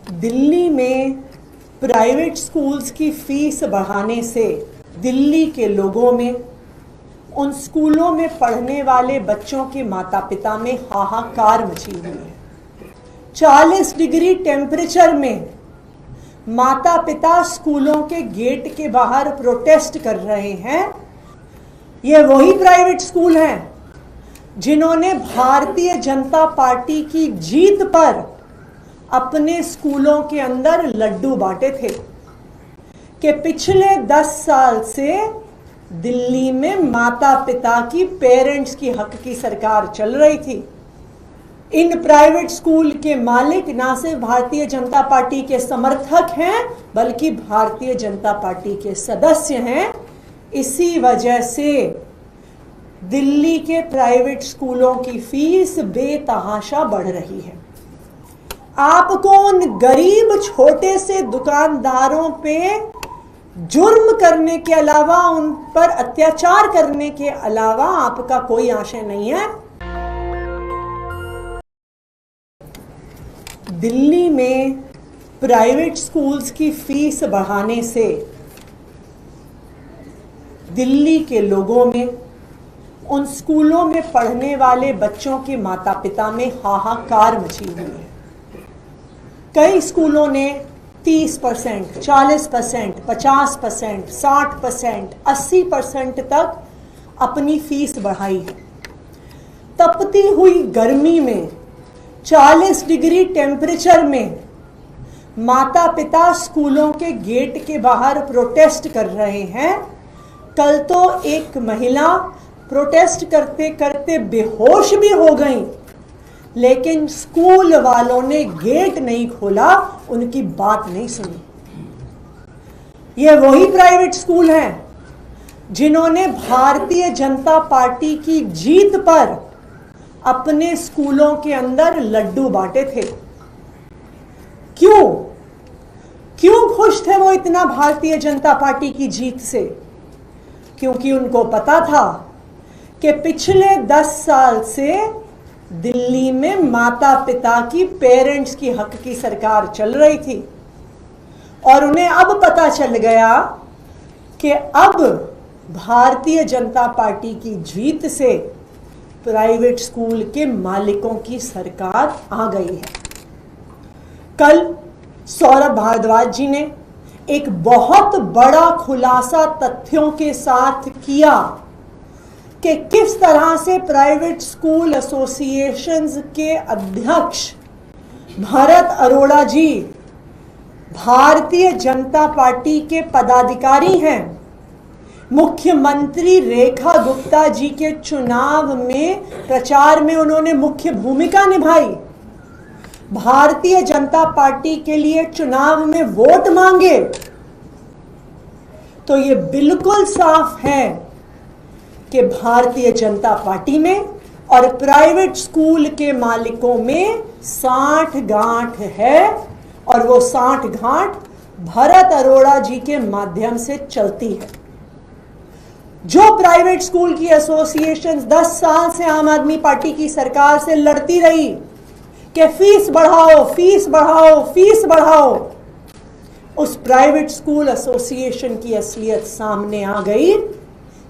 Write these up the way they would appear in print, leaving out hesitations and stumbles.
दिल्ली में private schools की fees बढ़ाने से दिल्ली के लोगों में, उन स्कूलों में पढ़ने वाले बच्चों के माता पिता में हाहाकार मची हुई है। 40 डिग्री टेम्परेचर में माता पिता स्कूलों के गेट के बाहर प्रोटेस्ट कर रहे हैं। ये वही प्राइवेट स्कूल हैं जिन्होंने भारतीय जनता पार्टी की जीत पर अपने स्कूलों के अंदर लड्डू बांटे थे कि पिछले 10 साल से दिल्ली में माता पिता की, पेरेंट्स की हक की सरकार चल रही थी। इन प्राइवेट स्कूल के मालिक ना सिर्फ भारतीय जनता पार्टी के समर्थक हैं बल्कि भारतीय जनता पार्टी के सदस्य हैं। इसी वजह से दिल्ली के प्राइवेट स्कूलों की फीस बेतहाशा बढ़ रही है। आपको उन गरीब छोटे से दुकानदारों पे जुर्म करने के अलावा, उन पर अत्याचार करने के अलावा आपका कोई आशय नहीं है। दिल्ली में प्राइवेट स्कूल्स की फीस बढ़ाने से दिल्ली के लोगों में, उन स्कूलों में पढ़ने वाले बच्चों के माता पिता में हाहाकार मची हुई है। कई स्कूलों ने 30%, 40%, 50%, 60%, 80% तक अपनी फीस बढ़ाई है। तपती हुई गर्मी में 40 डिग्री टेम्परेचर में माता पिता स्कूलों के गेट के बाहर प्रोटेस्ट कर रहे हैं। कल तो एक महिला प्रोटेस्ट करते करते बेहोश भी हो गई, लेकिन स्कूल वालों ने गेट नहीं खोला, उनकी बात नहीं सुनी। ये वही प्राइवेट स्कूल हैं जिन्होंने भारतीय जनता पार्टी की जीत पर अपने स्कूलों के अंदर लड्डू बांटे थे। क्यों खुश थे वो इतना भारतीय जनता पार्टी की जीत से? क्योंकि उनको पता था कि पिछले 10 साल से दिल्ली में माता पिता की, पेरेंट्स की हक की सरकार चल रही थी और उन्हें अब पता चल गया कि अब भारतीय जनता पार्टी की जीत से प्राइवेट स्कूल के मालिकों की सरकार आ गई है। कल सौरभ भारद्वाज जी ने एक बहुत बड़ा खुलासा तथ्यों के साथ किया कि किस तरह से प्राइवेट स्कूल एसोसिएशंस के अध्यक्ष भरत अरोड़ा जी भारतीय जनता पार्टी के पदाधिकारी हैं। मुख्यमंत्री रेखा गुप्ता जी के चुनाव में, प्रचार में उन्होंने मुख्य भूमिका निभाई। भारतीय जनता पार्टी के लिए चुनाव में वोट मांगे। तो ये बिल्कुल साफ है कि भारतीय जनता पार्टी में और प्राइवेट स्कूल के मालिकों में साठ गांठ है और वो साठ गांठ भरत अरोड़ा जी के माध्यम से चलती है। जो प्राइवेट स्कूल की एसोसिएशंस 10 साल से आम आदमी पार्टी की सरकार से लड़ती रही कि फीस बढ़ाओ, फीस बढ़ाओ, फीस बढ़ाओ, उस प्राइवेट स्कूल एसोसिएशन की असलियत सामने आ गई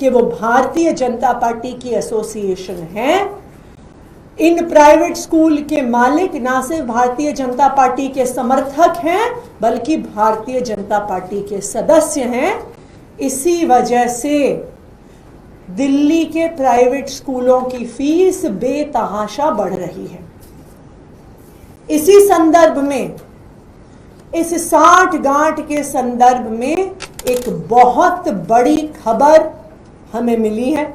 कि वो भारतीय जनता पार्टी की एसोसिएशन है। इन प्राइवेट स्कूल के मालिक ना सिर्फ भारतीय जनता पार्टी के समर्थक हैं बल्कि भारतीय जनता पार्टी के सदस्य हैं। इसी वजह से दिल्ली के प्राइवेट स्कूलों की फीस बेतहाशा बढ़ रही है। इसी संदर्भ में, इस 60 गांठ के संदर्भ में एक बहुत बड़ी खबर हमें मिली है,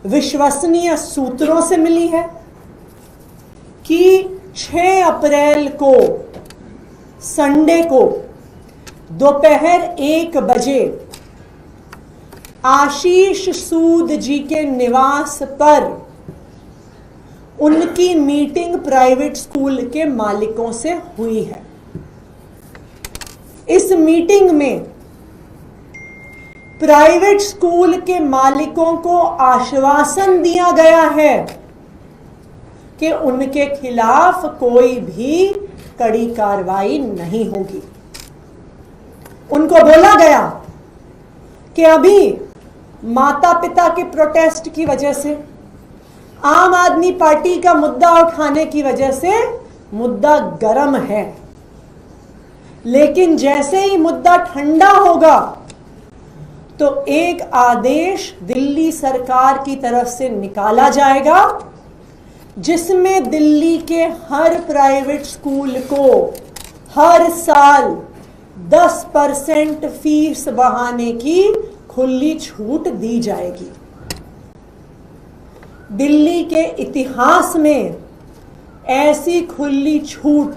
विश्वसनीय सूत्रों से मिली है कि 6 अप्रैल को, संडे को दोपहर 1 बजे आशीष सूद जी के निवास पर उनकी मीटिंग प्राइवेट स्कूल के मालिकों से हुई है। इस मीटिंग में प्राइवेट स्कूल के मालिकों को आश्वासन दिया गया है कि उनके खिलाफ कोई भी कड़ी कार्रवाई नहीं होगी। उनको बोला गया कि अभी माता पिता के प्रोटेस्ट की वजह से, आम आदमी पार्टी का मुद्दा उठाने की वजह से मुद्दा गर्म है, लेकिन जैसे ही मुद्दा ठंडा होगा तो एक आदेश दिल्ली सरकार की तरफ से निकाला जाएगा जिसमें दिल्ली के हर प्राइवेट स्कूल को हर साल 10% फीस बढ़ाने की खुली छूट दी जाएगी। दिल्ली के इतिहास में ऐसी खुली छूट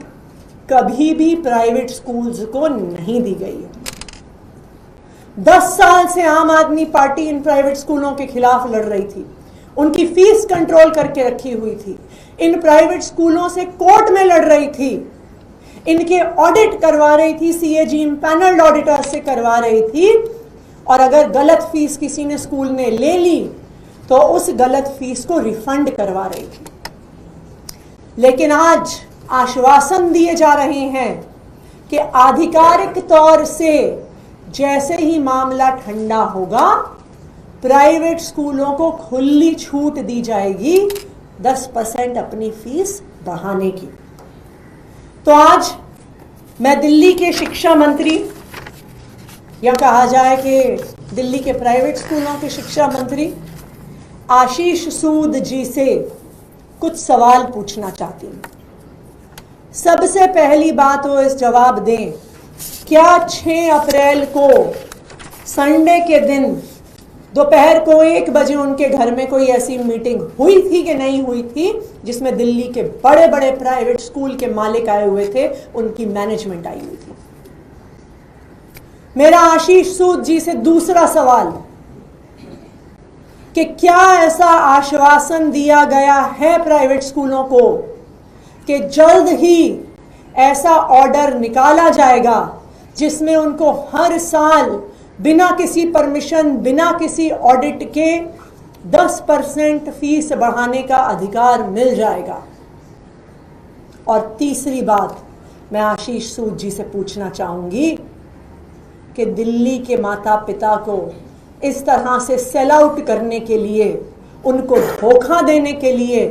कभी भी प्राइवेट स्कूल्स को नहीं दी गई है। 10 साल से आम आदमी पार्टी इन प्राइवेट स्कूलों के खिलाफ लड़ रही थी, उनकी फीस कंट्रोल करके रखी हुई थी, इन प्राइवेट स्कूलों से कोर्ट में लड़ रही थी, इनके ऑडिट करवा रही थी, सीएजी पैनल्ड ऑडिटर से करवा रही थी, और अगर गलत फीस किसी ने स्कूल ने ले ली तो उस गलत फीस को रिफंड करवा रही थी। लेकिन आज आश्वासन दिए जा रहे हैं कि आधिकारिक तौर से जैसे ही मामला ठंडा होगा प्राइवेट स्कूलों को खुली छूट दी जाएगी 10% अपनी फीस बढ़ाने की। तो आज मैं दिल्ली के शिक्षा मंत्री, या कहा जाए कि दिल्ली के प्राइवेट स्कूलों के शिक्षा मंत्री आशीष सूद जी से कुछ सवाल पूछना चाहती हूँ। सबसे पहली बात वो इस जवाब दें, क्या 6 अप्रैल को संडे के दिन दोपहर को 1 बजे उनके घर में कोई ऐसी मीटिंग हुई थी कि नहीं हुई थी जिसमें दिल्ली के बड़े बड़े प्राइवेट स्कूल के मालिक आए हुए थे, उनकी मैनेजमेंट आई हुई थी? मेरा आशीष सूद जी से दूसरा सवाल कि क्या ऐसा आश्वासन दिया गया है प्राइवेट स्कूलों को कि जल्द ही ऐसा ऑर्डर निकाला जाएगा जिसमें उनको हर साल बिना किसी परमिशन, बिना किसी ऑडिट के 10% फीस बढ़ाने का अधिकार मिल जाएगा? और तीसरी बात मैं आशीष सूद जी से पूछना चाहूंगी कि दिल्ली के माता पिता को इस तरह से सेल आउट करने के लिए, उनको धोखा देने के लिए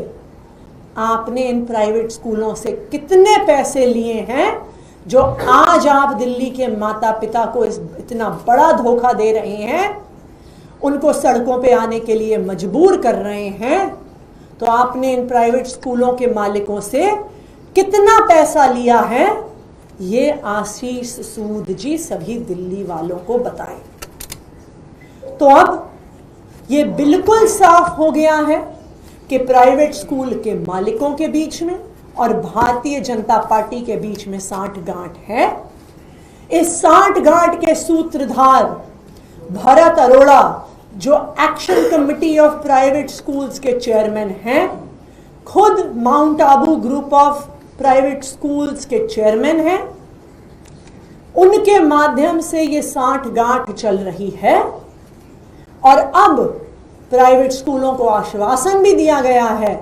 आपने इन प्राइवेट स्कूलों से कितने पैसे लिए हैं जो आज आप दिल्ली के माता पिता को इतना बड़ा धोखा दे रहे हैं, उनको सड़कों पे आने के लिए मजबूर कर रहे हैं? तो आपने इन प्राइवेट स्कूलों के मालिकों से कितना पैसा लिया है, ये आशीष सूद जी सभी दिल्ली वालों को बताएं। तो अब ये बिल्कुल साफ हो गया है कि प्राइवेट स्कूल के मालिकों के बीच में और भारतीय जनता पार्टी के बीच में सांठ-गांठ है। इस सांठ-गांठ के सूत्रधार भरत अरोड़ा, जो action committee of private schools के चेयरमैन हैं, खुद mount Abu group of private schools के चेयरमैन हैं, उनके माध्यम से ये सांठ-गांठ चल रही है। और अब प्राइवेट स्कूलों को आश्वासन भी दिया गया है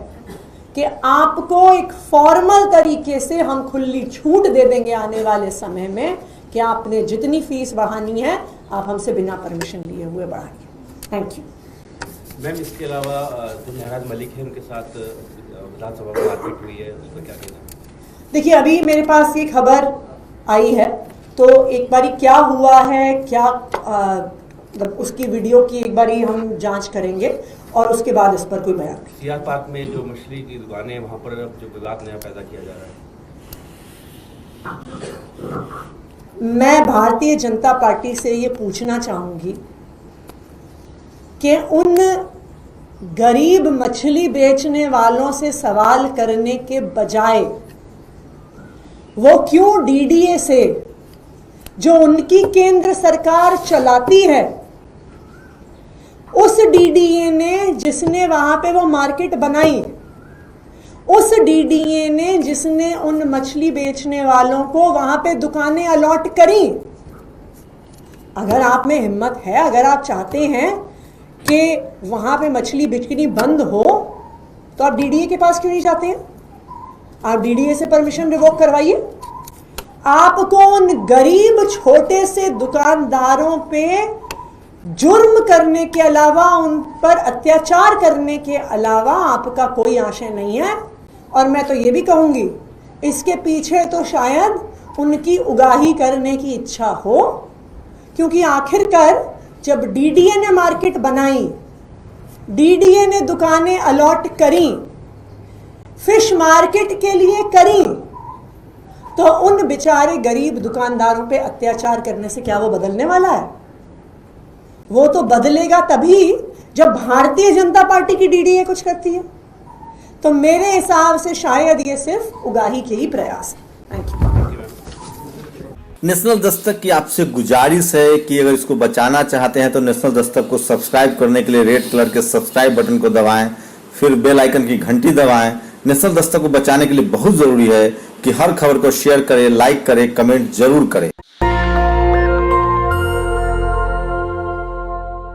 कि आपको एक फॉर्मल तरीके से हम खुली छूट दे देंगे आने वाले समय में कि आपने जितनी फीस बढ़ानी है आप हमसे बिना परमिशन लिए हुए बढ़ाइए। Thank you ma'am. इसके अलावा जो महराज मलिक है उनके साथ विधानसभा में मारपीट हुई है, उस पर क्या कहना है? देखिए, अभी मेरे पास ये खबर आई है तो एक बारी क्या हुआ है, क्या उसकी वीडियो की एक बारी हम जांच करेंगे और उसके बाद इस पर कोई बयान। सीआर पार्क में जो मछली की दुकानें हैं वहां पर जो विवाद नया पैदा किया जा रहा है, मैं भारतीय जनता पार्टी से ये पूछना चाहूंगी कि उन गरीब मछली बेचने वालों से सवाल करने के बजाय वो क्यों डीडीए से, जो उनकी केंद्र सरकार चलाती है, उस डीडीए ने जिसने वहां पे वो मार्केट बनाई, उस डीडीए ने जिसने उन मछली बेचने वालों को वहां पे दुकानें अलॉट करी, अगर आप में हिम्मत है, अगर आप चाहते हैं कि वहां पे मछली बिक्री बंद हो तो आप डीडीए के पास क्यों नहीं जाते हैं? आप डीडीए से परमिशन रिवोक करवाइए। आपको उन गरीब छोटे से दुकानदारों पे जुर्म करने के अलावा, उन पर अत्याचार करने के अलावा आपका कोई आशय नहीं है। और मैं तो ये भी कहूंगी, इसके पीछे तो शायद उनकी उगाही करने की इच्छा हो, क्योंकि आखिरकार जब डीडीए ने मार्केट बनाई, डीडीए ने दुकानें अलॉट करी, फिश मार्केट के लिए करी, तो उन बेचारे गरीब दुकानदारों पे अत्याचार करने से क्या वो बदलने वाला है? वो तो बदलेगा तभी जब भारतीय जनता पार्टी की डीडीए कुछ करती है। तो मेरे हिसाब से शायद ये सिर्फ उगाही के ही प्रयास है। Thank you. नेशनल दस्तक की आपसे गुजारिश है कि अगर इसको बचाना चाहते हैं तो नेशनल दस्तक को सब्सक्राइब करने के लिए रेड कलर के सब्सक्राइब बटन को दबाएं, फिर बेल आइकन की घंटी दबाएं। नेशनल दस्तक को बचाने के लिए बहुत जरूरी है कि हर खबर को शेयर करें, लाइक करें, कमेंट जरूर करें।